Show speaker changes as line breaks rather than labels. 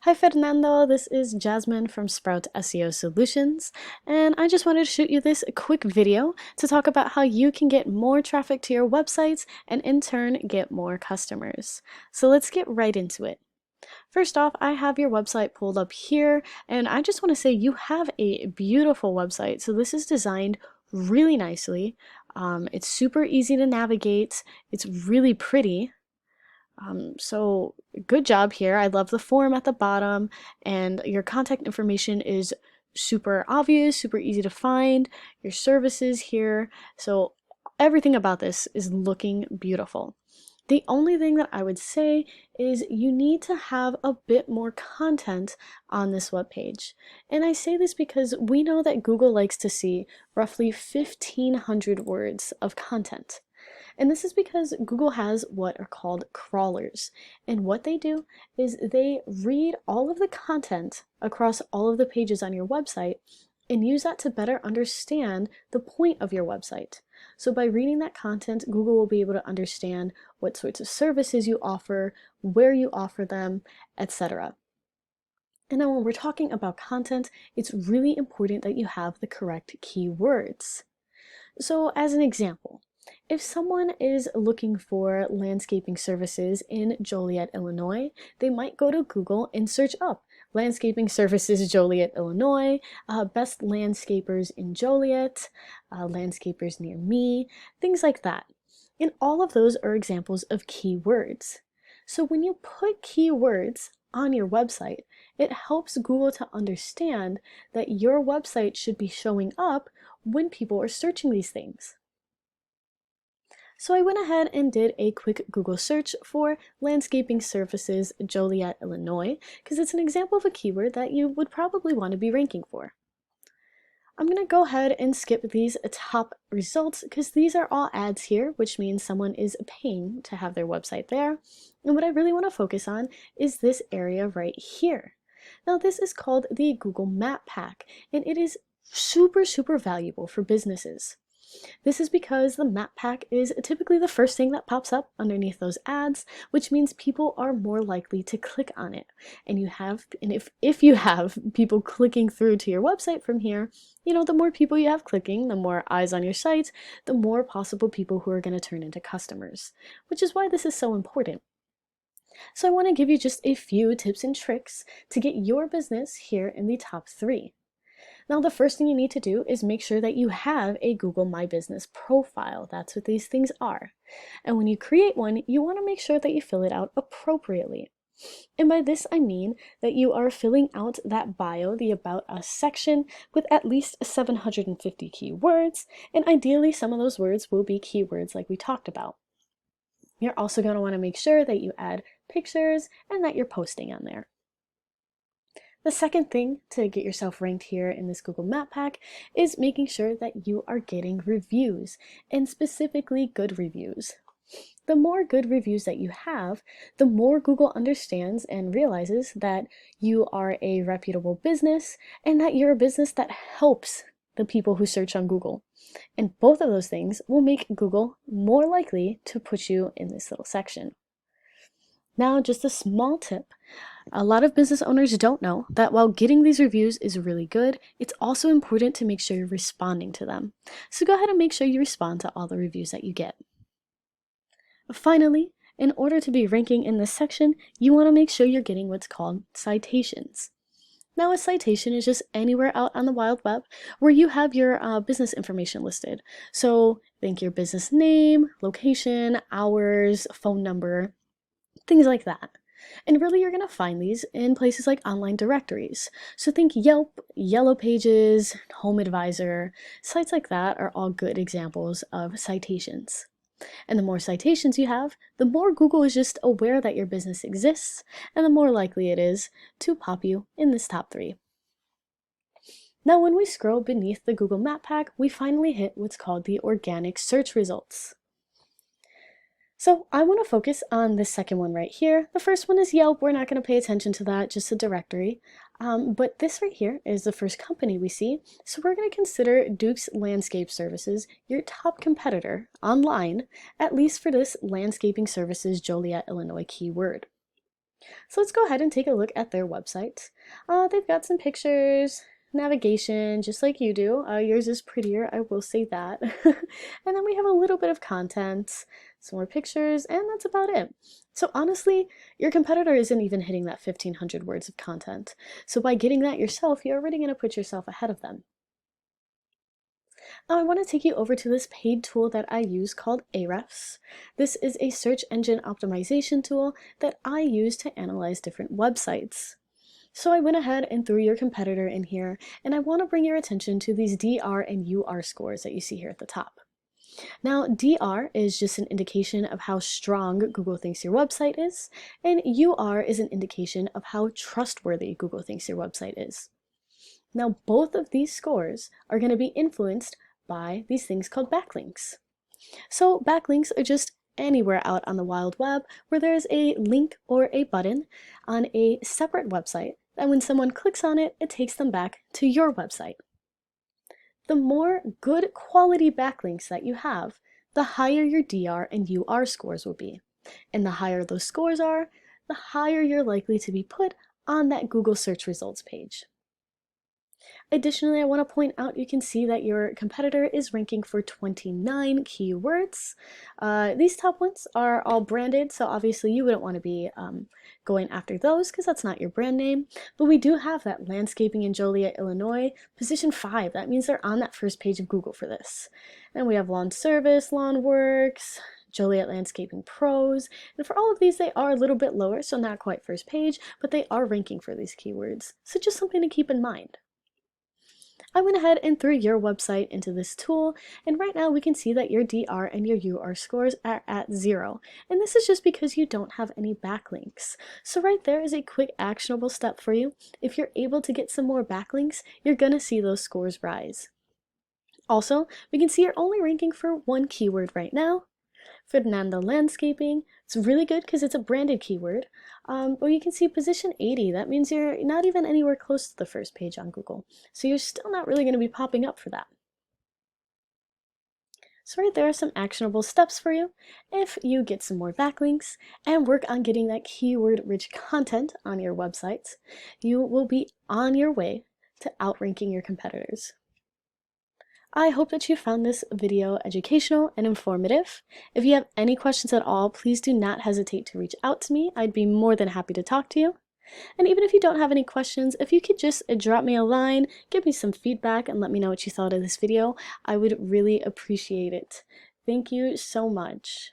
Hi Fernando, this is Jasmine from Sprout SEO Solutions, and I just wanted to shoot you this quick video to talk about how you can get more traffic to your websites and in turn get more customers. So let's get right into it. First off, I have your website pulled up here, and I just want to say you have a beautiful website. So this is designed really nicely. It's super easy to navigate. It's really pretty. So good job here. I love the form at the bottom, and your contact information is super obvious, super easy to find. Your services here. So everything about this is looking beautiful. The only thing that I would say is you need to have a bit more content on this webpage. And I say this because we know that Google likes to see roughly 1,500 words of content. And this is because Google has what are called crawlers. And what they do is they read all of the content across all of the pages on your website and use that to better understand the point of your website. So by reading that content, Google will be able to understand what sorts of services you offer, where you offer them, etc. And now when we're talking about content, it's really important that you have the correct keywords. So as an example, if someone is looking for landscaping services in Joliet, Illinois, they might go to Google and search up landscaping services Joliet, Illinois, best landscapers in Joliet, landscapers near me, things like that. And all of those are examples of keywords. So when you put keywords on your website, it helps Google to understand that your website should be showing up when people are searching these things. So I went ahead and did a quick Google search for landscaping services Joliet, Illinois, because it's an example of a keyword that you would probably want to be ranking for. I'm going to go ahead and skip these top results because these are all ads here, which means someone is paying to have their website there. And what I really want to focus on is this area right here. Now this is called the Google Map Pack, and it is super valuable for businesses. This is because the map pack is typically the first thing that pops up underneath those ads, which means people are more likely to click on it. And if you have people clicking through to your website from here, the more people you have clicking, the more eyes on your site, the more possible people who are going to turn into customers, which is why this is so important. So I want to give you just a few tips and tricks to get your business here in the top 3. Now, the first thing you need to do is make sure that you have a Google My Business profile. That's what these things are. And when you create one, you want to make sure that you fill it out appropriately. And by this, I mean that you are filling out that bio, the About Us section, with at least 750 keywords. And ideally, some of those words will be keywords like we talked about. You're also going to want to make sure that you add pictures and that you're posting on there. The second thing to get yourself ranked here in this Google Map Pack is making sure that you are getting reviews, and specifically good reviews. The more good reviews that you have, the more Google understands and realizes that you are a reputable business and that you're a business that helps the people who search on Google. And both of those things will make Google more likely to put you in this little section. Now, just a small tip. A lot of business owners don't know that while getting these reviews is really good, it's also important to make sure you're responding to them. So go ahead and make sure you respond to all the reviews that you get. Finally, in order to be ranking in this section, you want to make sure you're getting what's called citations. Now, a citation is just anywhere out on the wild web where you have your business information listed. So think your business name, location, hours, phone number, things like that. And really, you're going to find these in places like online directories. So think Yelp, Yellow Pages, Home Advisor. Sites like that are all good examples of citations. And the more citations you have, the more Google is just aware that your business exists, and the more likely it is to pop you in this top 3. Now, when we scroll beneath the Google Map Pack, we finally hit what's called the organic search results. So I want to focus on this second one right here. The first one is Yelp. We're not going to pay attention to that, just a directory. But this right here is the first company we see. So we're going to consider Duke's Landscape Services your top competitor online, at least for this landscaping services Joliet, Illinois keyword. So let's go ahead and take a look at their website. They've got some pictures, navigation, just like you do. Yours is prettier, I will say that. And then we have a little bit of content, some more pictures, and that's about it. So honestly, your competitor isn't even hitting that 1,500 words of content. So by getting that yourself, you're already going to put yourself ahead of them. Now I want to take you over to this paid tool that I use called Ahrefs. This is a search engine optimization tool that I use to analyze different websites. So I went ahead and threw your competitor in here, and I want to bring your attention to these DR and UR scores that you see here at the top. Now, DR is just an indication of how strong Google thinks your website is, and UR is an indication of how trustworthy Google thinks your website is. Now, both of these scores are going to be influenced by these things called backlinks. So backlinks are just anywhere out on the wild web where there is a link or a button on a separate website, and when someone clicks on it, it takes them back to your website. The more good quality backlinks that you have, the higher your DR and UR scores will be. And the higher those scores are, the higher you're likely to be put on that Google search results page. Additionally, I want to point out you can see that your competitor is ranking for 29 keywords. These top ones are all branded, so obviously you wouldn't want to be going after those because that's not your brand name. But we do have that landscaping in Joliet, Illinois, position 5. That means they're on that first page of Google for this. And we have lawn service, lawn works, Joliet Landscaping Pros, and for all of these they are a little bit lower, so not quite first page, but they are ranking for these keywords. So just something to keep in mind. I went ahead and threw your website into this tool, and right now we can see that your DR and your UR scores are at 0, and this is just because you don't have any backlinks. So right there is a quick actionable step for you. If you're able to get some more backlinks, you're gonna see those scores rise. Also, we can see you're only ranking for one keyword right now, Fernando landscaping. It's really good because it's a branded keyword. But you can see position 80. That means you're not even anywhere close to the first page on Google. So you're still not really going to be popping up for that. So right there are some actionable steps for you if you get some more backlinks and work on getting that keyword-rich content on your websites. You will be on your way to outranking your competitors. I hope that you found this video educational and informative. If you have any questions at all, please do not hesitate to reach out to me. I'd be more than happy to talk to you. And even if you don't have any questions, if you could just drop me a line, give me some feedback, and let me know what you thought of this video, I would really appreciate it. Thank you so much.